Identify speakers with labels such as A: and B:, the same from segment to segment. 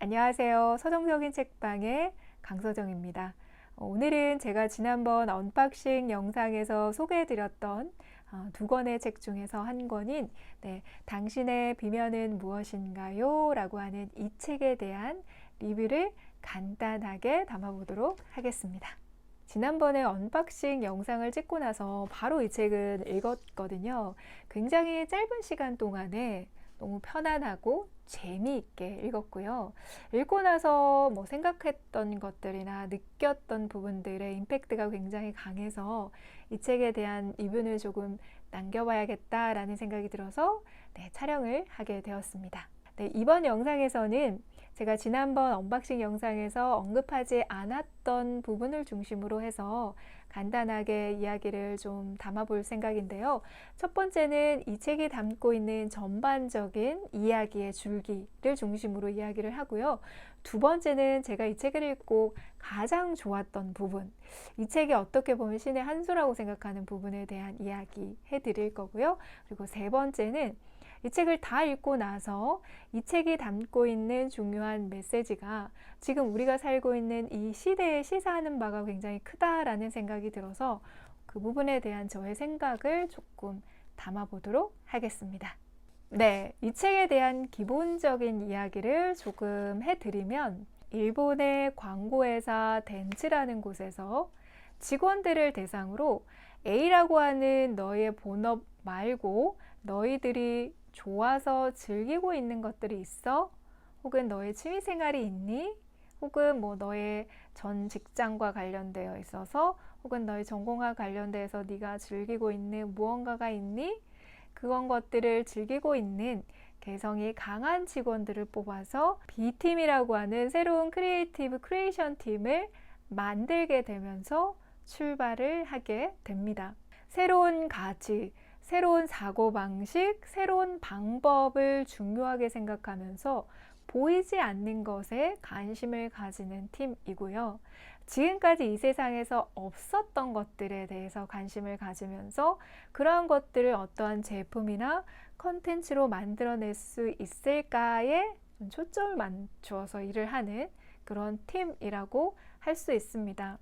A: 안녕하세요. 서정적인 책방의 강서정입니다. 오늘은 제가 지난번 언박싱 영상에서 소개해드렸던 두 권의 책 중에서 한 권인 당신의 비면은 무엇인가요? 라고 하는 이 책에 대한 리뷰를 간단하게 담아보도록 하겠습니다. 지난번에 언박싱 영상을 찍고 나서 바로 이 책을 읽었거든요. 굉장히 짧은 시간 동안에 너무 편안하고 재미있게 읽었고요. 읽고 나서 생각했던 것들이나 느꼈던 부분들의 임팩트가 굉장히 강해서 이 책에 대한 리뷰를 조금 남겨봐야겠다라는 생각이 들어서 촬영을 하게 되었습니다. 이번 영상에서는 제가 지난번 언박싱 영상에서 언급하지 않았던 부분을 중심으로 해서 간단하게 이야기를 좀 담아볼 생각인데요. 첫 번째는 이 책이 담고 있는 전반적인 이야기의 줄기를 중심으로 이야기를 하고요. 두 번째는 제가 이 책을 읽고 가장 좋았던 부분, 이 책이 어떻게 보면 신의 한 수라고 생각하는 부분에 대한 이야기 해드릴 거고요. 그리고 세 번째는 이 책을 다 읽고 나서 이 책이 담고 있는 중요한 메시지가 지금 우리가 살고 있는 이 시대에 시사하는 바가 굉장히 크다라는 생각이 들어서 그 부분에 대한 저의 생각을 조금 담아보도록 하겠습니다. 이 책에 대한 기본적인 이야기를 조금 해드리면 일본의 광고회사 덴츠라는 곳에서 직원들을 대상으로 A라고 하는 너의 본업 말고 너희들이 좋아서 즐기고 있는 것들이 있어? 혹은 너의 취미생활이 있니? 혹은 너의 전 직장과 관련되어 있어서 혹은 너의 전공과 관련돼서 네가 즐기고 있는 무언가가 있니? 그런 것들을 즐기고 있는 개성이 강한 직원들을 뽑아서 B팀이라고 하는 새로운 크리에이티브 크리에이션 팀을 만들게 되면서 출발을 하게 됩니다. 새로운 가치, 새로운 사고방식, 새로운 방법을 중요하게 생각하면서 보이지 않는 것에 관심을 가지는 팀이고요. 지금까지 이 세상에서 없었던 것들에 대해서 관심을 가지면서 그러한 것들을 어떠한 제품이나 컨텐츠로 만들어낼 수 있을까에 초점을 맞추어서 일을 하는 그런 팀이라고 할 수 있습니다.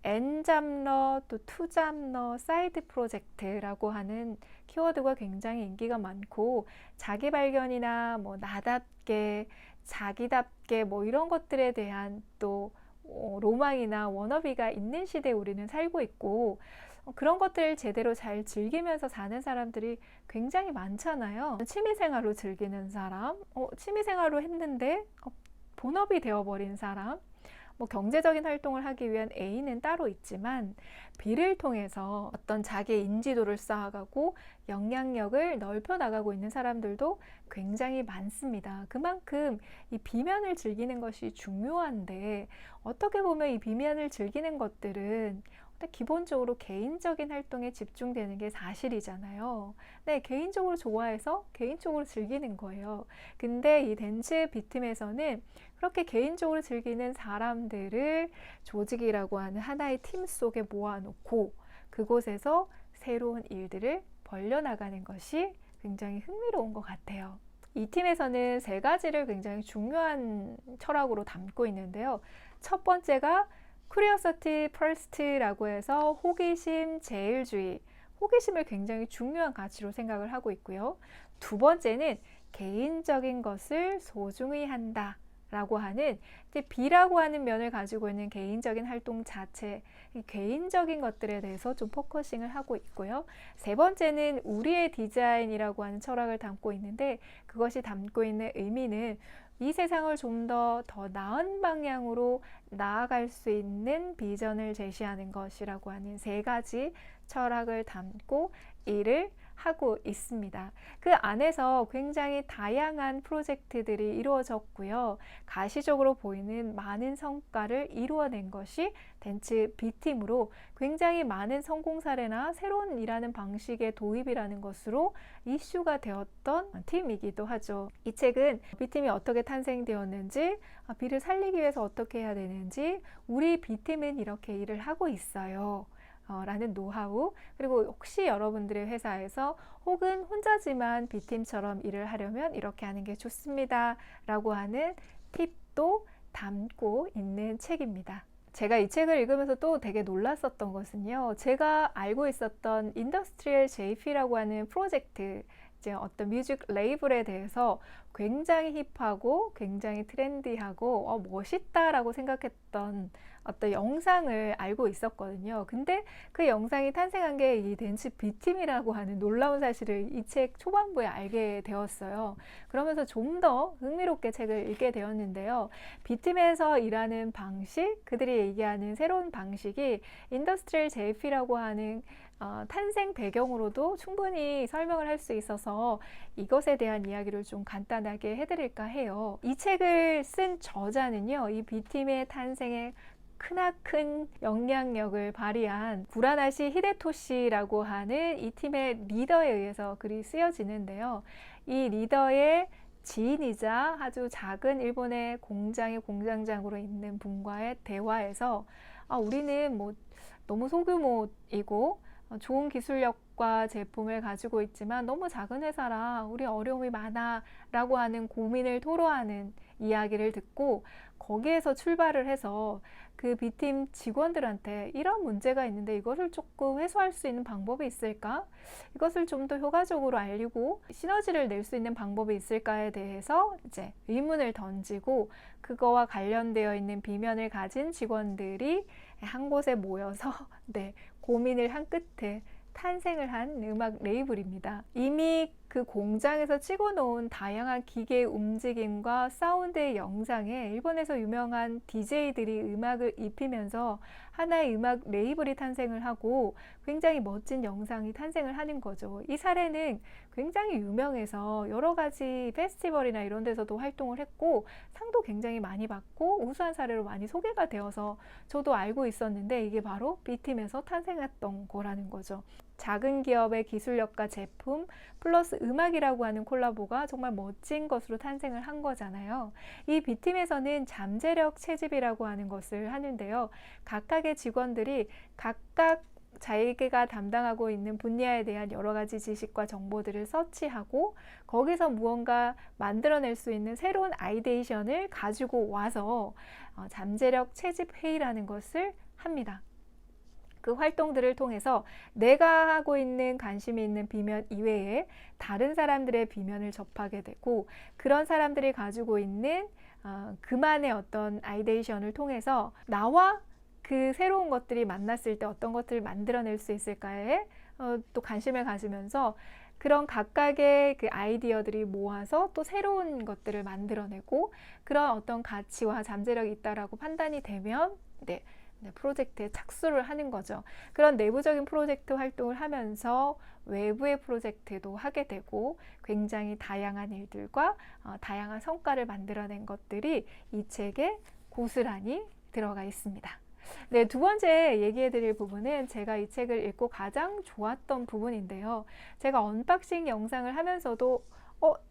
A: N잡러, 또 투잡러, 사이드 프로젝트라고 하는 키워드가 굉장히 인기가 많고 자기 발견이나 나답게, 자기답게 이런 것들에 대한 또 로망이나 워너비가 있는 시대에 우리는 살고 있고 그런 것들을 제대로 잘 즐기면서 사는 사람들이 굉장히 많잖아요. 취미생활로 즐기는 사람, 취미생활로 했는데 본업이 되어버린 사람, 경제적인 활동을 하기 위한 A는 따로 있지만 B를 통해서 어떤 자기의 인지도를 쌓아가고 영향력을 넓혀 나가고 있는 사람들도 굉장히 많습니다. 그만큼 이 비면을 즐기는 것이 중요한데 어떻게 보면 이 비면을 즐기는 것들은 기본적으로 개인적인 활동에 집중되는 게 사실이잖아요. 개인적으로 좋아해서 개인적으로 즐기는 거예요. 근데 이 덴츠 B팀에서는 그렇게 개인적으로 즐기는 사람들을 조직이라고 하는 하나의 팀 속에 모아놓고 그곳에서 새로운 일들을 벌려나가는 것이 굉장히 흥미로운 것 같아요. 이 팀에서는 세 가지를 굉장히 중요한 철학으로 담고 있는데요. 첫 번째가 Curiosity First라고 해서 호기심 제일주의, 호기심을 굉장히 중요한 가치로 생각을 하고 있고요. 두 번째는 개인적인 것을 소중히 한다 라고 하는 B라고 하는 면을 가지고 있는 개인적인 활동 자체, 개인적인 것들에 대해서 좀 포커싱을 하고 있고요. 세 번째는 우리의 디자인이라고 하는 철학을 담고 있는데 그것이 담고 있는 의미는 이 세상을 좀 더 나은 방향으로 나아갈 수 있는 비전을 제시하는 것이라고 하는 세 가지 철학을 담고 일을 하고 있습니다. 그 안에서 굉장히 다양한 프로젝트들이 이루어졌고요. 가시적으로 보이는 많은 성과를 이루어낸 것이 덴츠 B팀으로 굉장히 많은 성공 사례나 새로운 일하는 방식의 도입이라는 것으로 이슈가 되었던 팀이기도 하죠. 이 책은 B팀이 어떻게 탄생되었는지, B를 살리기 위해서 어떻게 해야 되는지, 우리 B팀은 이렇게 일을 하고 있어요. 라는 노하우, 그리고 혹시 여러분들의 회사에서 혹은 혼자지만 B팀처럼 일을 하려면 이렇게 하는 게 좋습니다 라고 하는 팁 것도 담고 있는 책입니다. 제가 이 책을 읽으면서 또 되게 놀랐었던 것은요. 제가 알고 있었던 인더스트리얼 JP라고 하는 프로젝트, 이제 어떤 뮤직 레이블에 대해서 굉장히 힙하고 굉장히 트렌디하고 멋있다라고 생각했던 어떤 영상을 알고 있었거든요. 근데 그 영상이 탄생한 게 이 댄스 B팀이라고 하는 놀라운 사실을 이 책 초반부에 알게 되었어요. 그러면서 좀 더 흥미롭게 책을 읽게 되었는데요. B팀에서 일하는 방식, 그들이 얘기하는 새로운 방식이 인더스트리얼 JP라고 하는 탄생 배경으로도 충분히 설명을 할 수 있어서 이것에 대한 이야기를 좀 간단하게 해드릴까 해요. 이 책을 쓴 저자는요, 이 B팀의 탄생에 크나큰 영향력을 발휘한 구라나시 히데토시라고 하는 이 팀의 리더에 의해서 글이 쓰여지는데요. 이 리더의 지인이자 아주 작은 일본의 공장의 공장장으로 있는 분과의 대화에서 우리는 뭐 너무 소규모이고 좋은 기술력과 제품을 가지고 있지만 너무 작은 회사라 우리 어려움이 많아 라고 하는 고민을 토로하는 이야기를 듣고 거기에서 출발을 해서 그 B팀 직원들한테 이런 문제가 있는데 이것을 조금 해소할 수 있는 방법이 있을까? 이것을 좀 더 효과적으로 알리고 시너지를 낼 수 있는 방법이 있을까에 대해서 이제 의문을 던지고 그거와 관련되어 있는 비면을 가진 직원들이 한 곳에 모여서 고민을 한 끝에 탄생을 한 음악 레이블입니다. 이미 그 공장에서 찍어놓은 다양한 기계의 움직임과 사운드의 영상에 일본에서 유명한 DJ들이 음악을 입히면서 하나의 음악 레이블이 탄생을 하고 굉장히 멋진 영상이 탄생을 하는 거죠. 이 사례는 굉장히 유명해서 여러 가지 페스티벌이나 이런 데서도 활동을 했고 상도 굉장히 많이 받고 우수한 사례로 많이 소개가 되어서 저도 알고 있었는데 이게 바로 B팀에서 탄생했던 거라는 거죠. 작은 기업의 기술력과 제품 플러스 음악이라고 하는 콜라보가 정말 멋진 것으로 탄생을 한 거잖아요. 이 B팀에서는 잠재력 채집이라고 하는 것을 하는데요. 각각의 직원들이 각각 자기가 담당하고 있는 분야에 대한 여러 가지 지식과 정보들을 서치하고 거기서 무언가 만들어낼 수 있는 새로운 아이데이션을 가지고 와서 잠재력 채집 회의라는 것을 합니다. 그 활동들을 통해서 내가 하고 있는 관심이 있는 비면 이외에 다른 사람들의 비면을 접하게 되고 그런 사람들이 가지고 있는 그만의 어떤 아이데이션을 통해서 나와 그 새로운 것들이 만났을 때 어떤 것들을 만들어낼 수 있을까에 또 관심을 가지면서 그런 각각의 그 아이디어들이 모아서 또 새로운 것들을 만들어내고 그런 어떤 가치와 잠재력이 있다라고 판단이 되면 프로젝트에 착수를 하는 거죠. 그런 내부적인 프로젝트 활동을 하면서 외부의 프로젝트도 하게 되고 굉장히 다양한 일들과 다양한 성과를 만들어낸 것들이 이 책에 고스란히 들어가 있습니다. 네, 두 번째 얘기해 드릴 부분은 제가 이 책을 읽고 가장 좋았던 부분인데요. 제가 언박싱 영상을 하면서도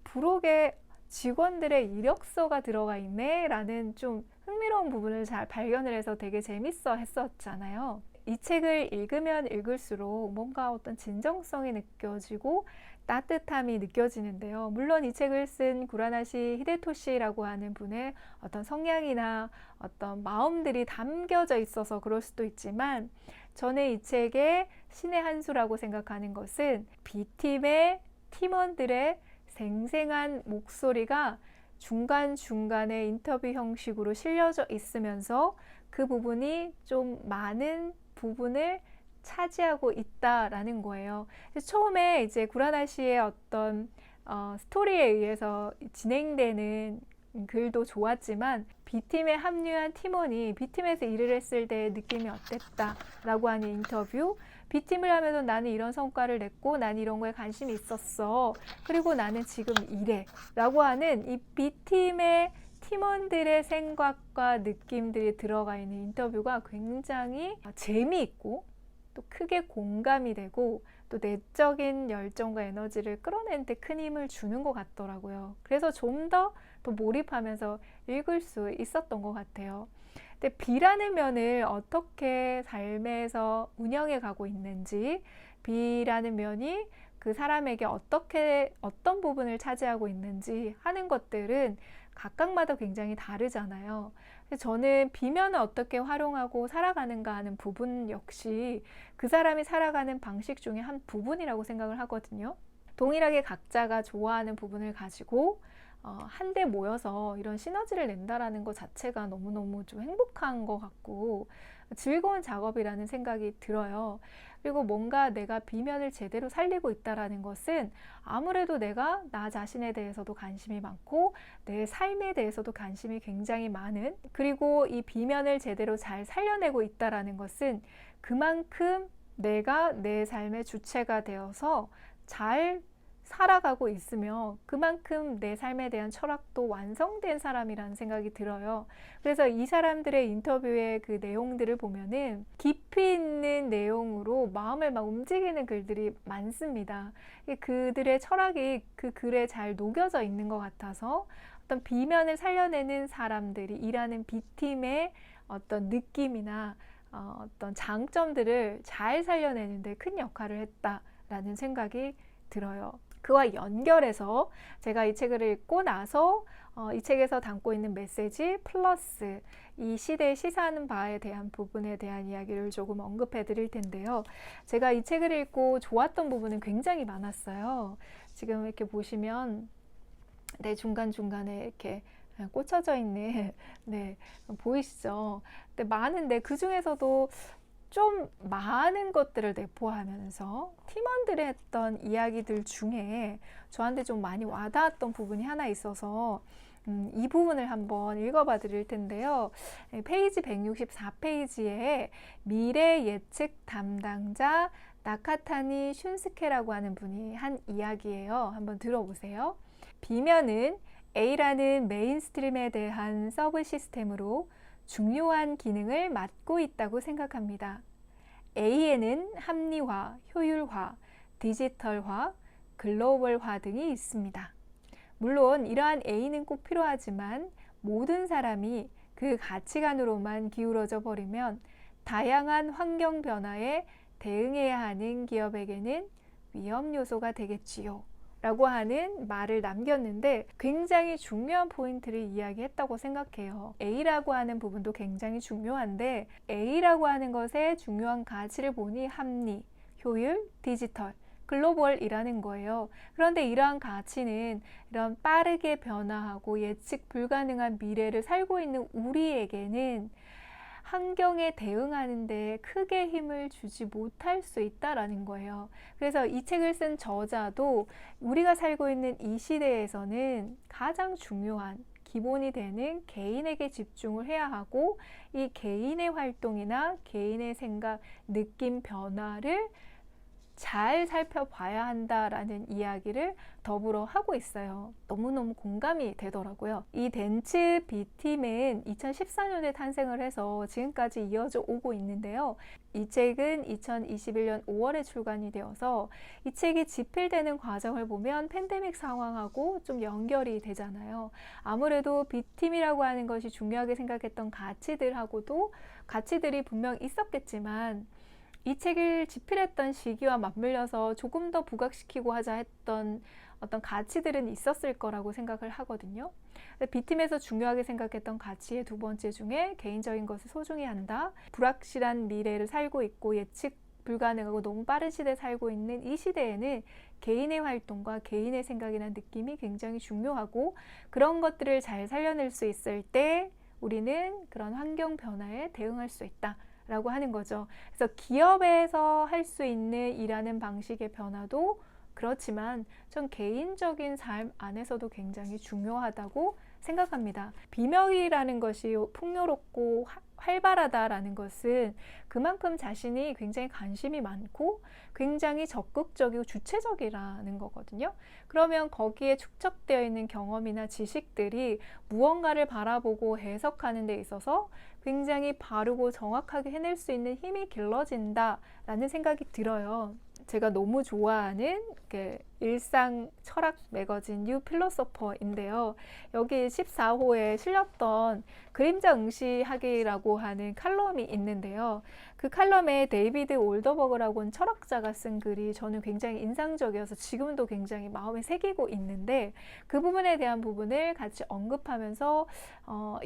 A: 부록에 직원들의 이력서가 들어가 있네 라는 좀 흥미로운 부분을 잘 발견을 해서 되게 재밌어 했었잖아요. 이 책을 읽으면 읽을수록 뭔가 어떤 진정성이 느껴지고 따뜻함이 느껴지는데요. 물론 이 책을 쓴 구라나시 히데토시라고 하는 분의 어떤 성향이나 어떤 마음들이 담겨져 있어서 그럴 수도 있지만 저는 이 책의 신의 한 수라고 생각하는 것은 B팀의 팀원들의 생생한 목소리가 중간중간에 인터뷰 형식으로 실려져 있으면서 그 부분이 좀 많은 부분을 차지하고 있다라는 거예요. 처음에 이제 구라나시의 어떤 스토리에 의해서 진행되는 글도 좋았지만 B팀에 합류한 팀원이 B팀에서 일을 했을 때의 느낌이 어땠다라고 하는 인터뷰, B팀을 하면서 나는 이런 성과를 냈고 나는 이런 거에 관심이 있었어. 그리고 나는 지금 이래. 라고 하는 이 B팀의 팀원들의 생각과 느낌들이 들어가 있는 인터뷰가 굉장히 재미있고 또 크게 공감이 되고 또 내적인 열정과 에너지를 끌어내는 데 큰 힘을 주는 것 같더라고요. 그래서 좀 더 몰입하면서 읽을 수 있었던 것 같아요. 근데 B라는 면을 어떻게 삶에서 운영해 가고 있는지, B라는 면이 그 사람에게 어떤 부분을 차지하고 있는지 하는 것들은 각각마다 굉장히 다르잖아요. 그래서 저는 비면을 어떻게 활용하고 살아가는가 하는 부분 역시 그 사람이 살아가는 방식 중에 한 부분이라고 생각을 하거든요. 동일하게 각자가 좋아하는 부분을 가지고 한데 모여서 이런 시너지를 낸다라는 것 자체가 너무너무 좀 행복한 것 같고 즐거운 작업이라는 생각이 들어요. 그리고 뭔가 내가 비면을 제대로 살리고 있다라는 것은 아무래도 내가 나 자신에 대해서도 관심이 많고 내 삶에 대해서도 관심이 굉장히 많은, 그리고 이 비면을 제대로 잘 살려내고 있다라는 것은 그만큼 내가 내 삶의 주체가 되어서 잘 살아가고 있으며 그만큼 내 삶에 대한 철학도 완성된 사람이라는 생각이 들어요. 그래서 이 사람들의 인터뷰의 그 내용들을 보면은 깊이 있는 내용으로 마음을 막 움직이는 글들이 많습니다. 그들의 철학이 그 글에 잘 녹여져 있는 것 같아서 어떤 비면을 살려내는 사람들이 일하는 B팀의 어떤 느낌이나 어떤 장점들을 잘 살려내는 데 큰 역할을 했다라는 생각이 들어요. 그와 연결해서 제가 이 책을 읽고 나서 이 책에서 담고 있는 메시지 플러스 이 시대에 시사하는 바에 대한 부분에 대한 이야기를 조금 언급해 드릴 텐데요. 제가 이 책을 읽고 좋았던 부분은 굉장히 많았어요. 지금 이렇게 보시면 네, 중간중간에 이렇게 꽂혀져 있는 네, 보이시죠? 근데 많은데 그 중에서도 좀 많은 것들을 내포하면서 팀원들이 했던 이야기들 중에 저한테 좀 많이 와닿았던 부분이 하나 있어서 이 부분을 한번 읽어봐 드릴 텐데요. 페이지 164페이지에 미래 예측 담당자 나카타니 슌스케라고 하는 분이 한 이야기예요. 한번 들어보세요. 비면은 A라는 메인스트림에 대한 서브 시스템으로 중요한 기능을 맡고 있다고 생각합니다. A에는 합리화, 효율화, 디지털화, 글로벌화 등이 있습니다. 물론 이러한 A는 꼭 필요하지만 모든 사람이 그 가치관으로만 기울어져 버리면 다양한 환경 변화에 대응해야 하는 기업에게는 위험 요소가 되겠지요. 라고 하는 말을 남겼는데 굉장히 중요한 포인트를 이야기했다고 생각해요. A라고 하는 부분도 굉장히 중요한데 A라고 하는 것의 중요한 가치를 보니 합리, 효율, 디지털, 글로벌이라는 거예요. 그런데 이러한 가치는 이런 빠르게 변화하고 예측 불가능한 미래를 살고 있는 우리에게는 환경에 대응하는 데 크게 힘을 주지 못할 수 있다라는 거예요. 그래서 이 책을 쓴 저자도 우리가 살고 있는 이 시대에서는 가장 중요한 기본이 되는 개인에게 집중을 해야 하고 이 개인의 활동이나 개인의 생각, 느낌 변화를 잘 살펴봐야 한다라는 이야기를 더불어 하고 있어요. 너무너무 공감이 되더라고요. 이 덴츠 B팀은 2014년에 탄생을 해서 지금까지 이어져 오고 있는데요. 이 책은 2021년 5월에 출간이 되어서 이 책이 집필되는 과정을 보면 팬데믹 상황하고 좀 연결이 되잖아요. 아무래도 B팀이라고 하는 것이 중요하게 생각했던 가치들이 분명 있었겠지만 이 책을 집필했던 시기와 맞물려서 조금 더 부각시키고 하자 했던 어떤 가치들은 있었을 거라고 생각을 하거든요. B팀에서 중요하게 생각했던 가치의 두 번째 중에 개인적인 것을 소중히 한다. 불확실한 미래를 살고 있고 예측 불가능하고 너무 빠른 시대에 살고 있는 이 시대에는 개인의 활동과 개인의 생각이나 느낌이 굉장히 중요하고 그런 것들을 잘 살려낼 수 있을 때 우리는 그런 환경 변화에 대응할 수 있다. 라고 하는 거죠. 그래서 기업에서 할 수 있는 일하는 방식의 변화도 그렇지만 전 개인적인 삶 안에서도 굉장히 중요하다고 생각합니다. 비명이라는 것이 풍요롭고 활발하다라는 것은 그만큼 자신이 굉장히 관심이 많고 굉장히 적극적이고 주체적이라는 거거든요. 그러면 거기에 축적되어 있는 경험이나 지식들이 무언가를 바라보고 해석하는 데 있어서 굉장히 바르고 정확하게 해낼 수 있는 힘이 길러진다라는 생각이 들어요. 제가 너무 좋아하는 일상 철학 매거진 뉴 필로소퍼인데요. 여기 14호에 실렸던 그림자 응시하기라고 하는 칼럼이 있는데요. 그 칼럼에 데이비드 올더버그라고 하는 철학자가 쓴 글이 저는 굉장히 인상적이어서 지금도 굉장히 마음에 새기고 있는데, 그 부분에 대한 부분을 같이 언급하면서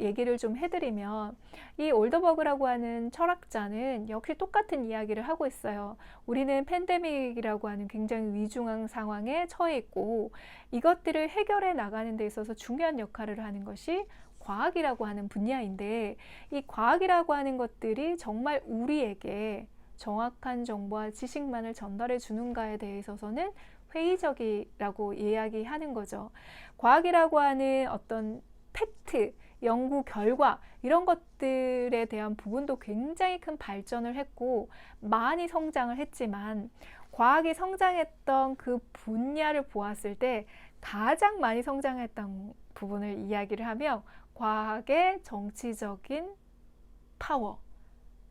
A: 얘기를 좀 해드리면, 이 올더버그라고 하는 철학자는 역시 똑같은 이야기를 하고 있어요. 우리는 팬데믹이라고 하는 굉장히 위중한 상황에 처해 있고, 이것들을 해결해 나가는 데 있어서 중요한 역할을 하는 것이 과학이라고 하는 분야인데, 이 과학이라고 하는 것들이 정말 우리에게 정확한 정보와 지식만을 전달해 주는가에 대해서는 회의적이라고 이야기하는 거죠. 과학이라고 하는 어떤 팩트, 연구 결과, 이런 것들에 대한 부분도 굉장히 큰 발전을 했고 많이 성장을 했지만, 과학이 성장했던 그 분야를 보았을 때 가장 많이 성장했던 부분을 이야기를 하며, 과학의 정치적인 파워,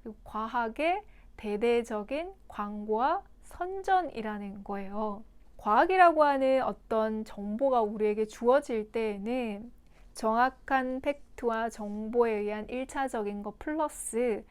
A: 그리고 과학의 대대적인 광고와 선전이라는 거예요. 과학이라고 하는 어떤 정보가 우리에게 주어질 때에는 정확한 팩트와 정보에 의한 1차적인 것 플러스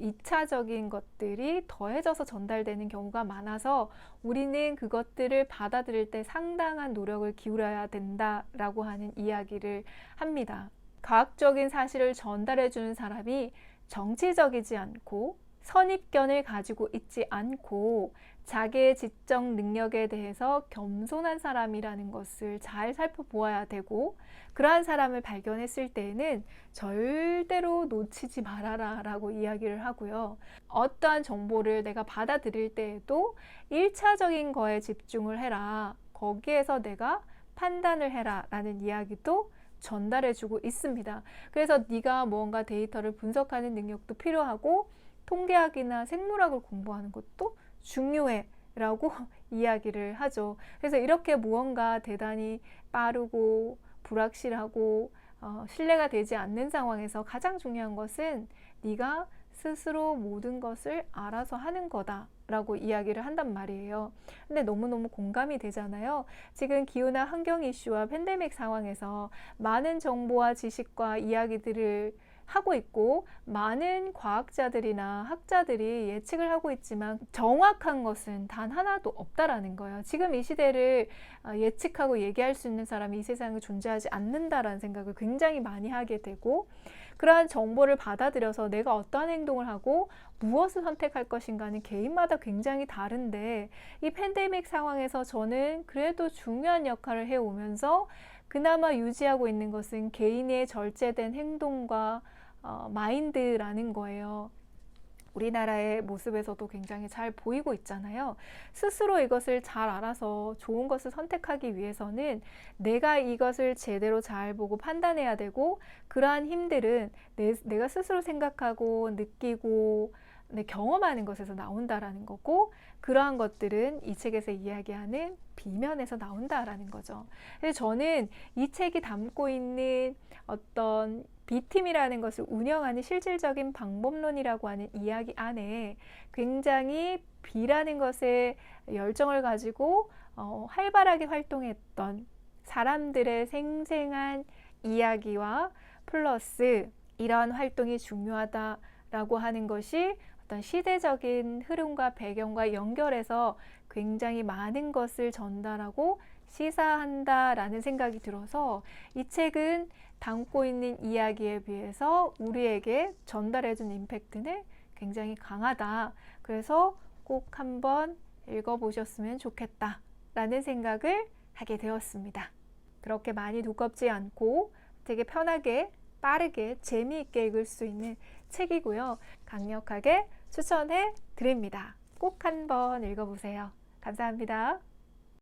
A: 2차적인 것들이 더해져서 전달되는 경우가 많아서, 우리는 그것들을 받아들일 때 상당한 노력을 기울여야 된다라고 하는 이야기를 합니다. 과학적인 사실을 전달해 주는 사람이 정치적이지 않고 선입견을 가지고 있지 않고 자기의 지적 능력에 대해서 겸손한 사람이라는 것을 잘 살펴보아야 되고, 그러한 사람을 발견했을 때에는 절대로 놓치지 말아라 라고 이야기를 하고요. 어떠한 정보를 내가 받아들일 때에도 1차적인 거에 집중을 해라, 거기에서 내가 판단을 해라 라는 이야기도 전달해주고 있습니다. 그래서 네가 뭔가 데이터를 분석하는 능력도 필요하고 통계학이나 생물학을 공부하는 것도 중요해 라고 이야기를 하죠. 그래서 이렇게 무언가 대단히 빠르고 불확실하고 신뢰가 되지 않는 상황에서 가장 중요한 것은 네가 스스로 모든 것을 알아서 하는 거다 라고 이야기를 한단 말이에요. 근데 너무너무 공감이 되잖아요. 지금 기후나 환경 이슈와 팬데믹 상황에서 많은 정보와 지식과 이야기들을 하고 있고, 많은 과학자들이나 학자들이 예측을 하고 있지만 정확한 것은 단 하나도 없다라는 거예요. 지금 이 시대를 예측하고 얘기할 수 있는 사람이 이 세상에 존재하지 않는다라는 생각을 굉장히 많이 하게 되고, 그러한 정보를 받아들여서 내가 어떠한 행동을 하고 무엇을 선택할 것인가는 개인마다 굉장히 다른데, 이 팬데믹 상황에서 저는 그래도 중요한 역할을 해오면서 그나마 유지하고 있는 것은 개인의 절제된 행동과 마인드라는 거예요. 우리나라의 모습에서도 굉장히 잘 보이고 있잖아요. 스스로 이것을 잘 알아서 좋은 것을 선택하기 위해서는 내가 이것을 제대로 잘 보고 판단해야 되고, 그러한 힘들은 내가 스스로 생각하고 느끼고 경험하는 것에서 나온다라는 거고, 그러한 것들은 이 책에서 이야기하는 비면에서 나온다라는 거죠. 그래서 저는 이 책이 담고 있는 어떤 B팀이라는 것을 운영하는 실질적인 방법론이라고 하는 이야기 안에 굉장히 B라는 것에 열정을 가지고 활발하게 활동했던 사람들의 생생한 이야기와 플러스 이러한 활동이 중요하다라고 하는 것이 어떤 시대적인 흐름과 배경과 연결해서 굉장히 많은 것을 전달하고 시사한다라는 생각이 들어서, 이 책은 담고 있는 이야기에 비해서 우리에게 전달해준 임팩트는 굉장히 강하다. 그래서 꼭 한번 읽어보셨으면 좋겠다 라는 생각을 하게 되었습니다. 그렇게 많이 두껍지 않고 되게 편하게 빠르게 재미있게 읽을 수 있는 책이고요. 강력하게 추천해 드립니다. 꼭 한번 읽어보세요. 감사합니다.